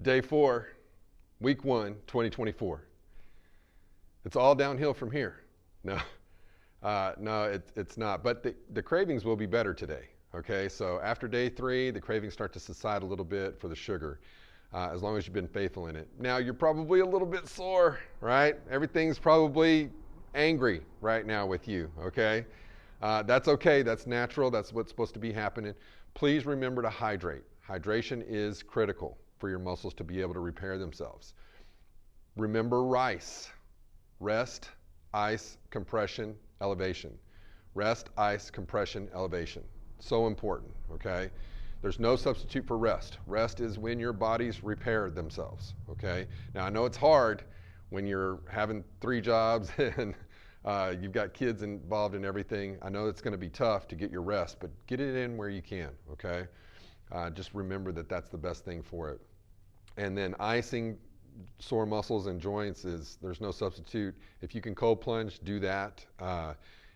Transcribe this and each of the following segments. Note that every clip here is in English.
Day 4, week 1, 2024. It's all downhill from here. No, it's not. But the cravings will be better today. Okay, so after day 3, the cravings start to subside a little bit for the sugar, as long as you've been faithful in it. Now, you're probably a little bit sore, right? Everything's probably angry right now with you, okay? That's okay. That's natural. That's what's supposed to be happening. Please remember to hydrate. Hydration is critical for your muscles to be able to repair themselves. Remember RICE. Rest, ice, compression, elevation. Rest, ice, compression, elevation. So important, okay? There's no substitute for rest. Rest is when your bodies repair themselves, okay? Now, I know it's hard when you're having 3 jobs and you've got kids involved in everything. I know it's going to be tough to get your rest, but get it in where you can, okay? Just remember that that's the best thing for it. And then icing sore muscles and joints there's no substitute. If you can cold plunge, do that.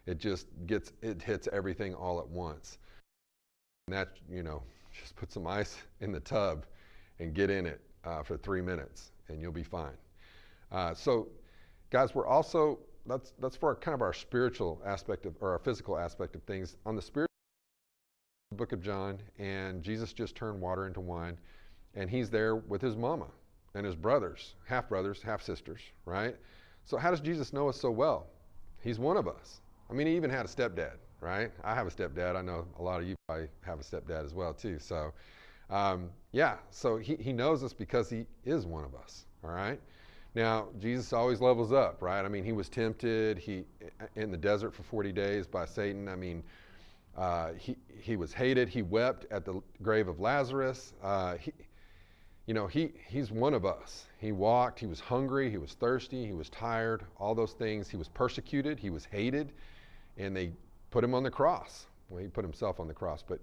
It hits everything all at once. And that, just put some ice in the tub and get in it for 3 minutes and you'll be fine. So guys, we're also, that's for our spiritual aspect or our physical aspect of things. On the spiritual, book of John, and Jesus just turned water into wine, and he's there with his mama and his brothers, half sisters, right? So how does Jesus know us so well? He's one of us. I mean, he even had a stepdad, right? I have a stepdad. I know a lot of you probably have a stepdad as well too. So so he knows us because he is one of us, all right? Now, Jesus always levels up, right? I mean, he was tempted in the desert for 40 days by Satan. I mean, he was hated. He wept at the grave of Lazarus. He's one of us. He walked, he was hungry, he was thirsty, he was tired, all those things. He was persecuted, he was hated, and they put him on the cross. Well, he put himself on the cross, but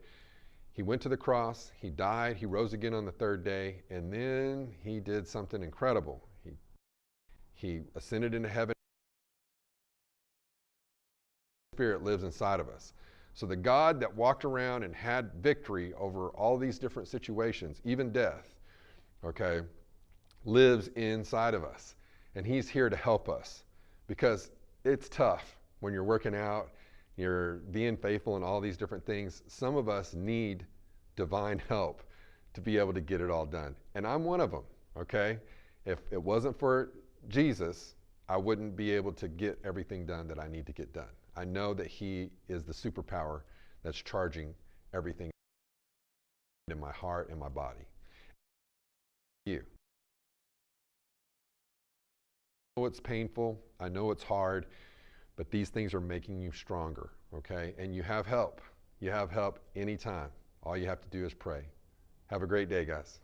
he went to the cross, he died, he rose again on the 3rd day, and then he did something incredible. He ascended into heaven. The Spirit lives inside of us. So the God that walked around and had victory over all these different situations, even death, okay, lives inside of us. And he's here to help us because it's tough when you're working out, you're being faithful and all these different things. Some of us need divine help to be able to get it all done. And I'm one of them, okay? If it wasn't for Jesus, I wouldn't be able to get everything done that I need to get done. I know that he is the superpower that's charging everything in my heart and my body. You. I know it's painful, I know it's hard, but these things are making you stronger, okay? And you have help. You have help anytime. All you have to do is pray. Have a great day, guys.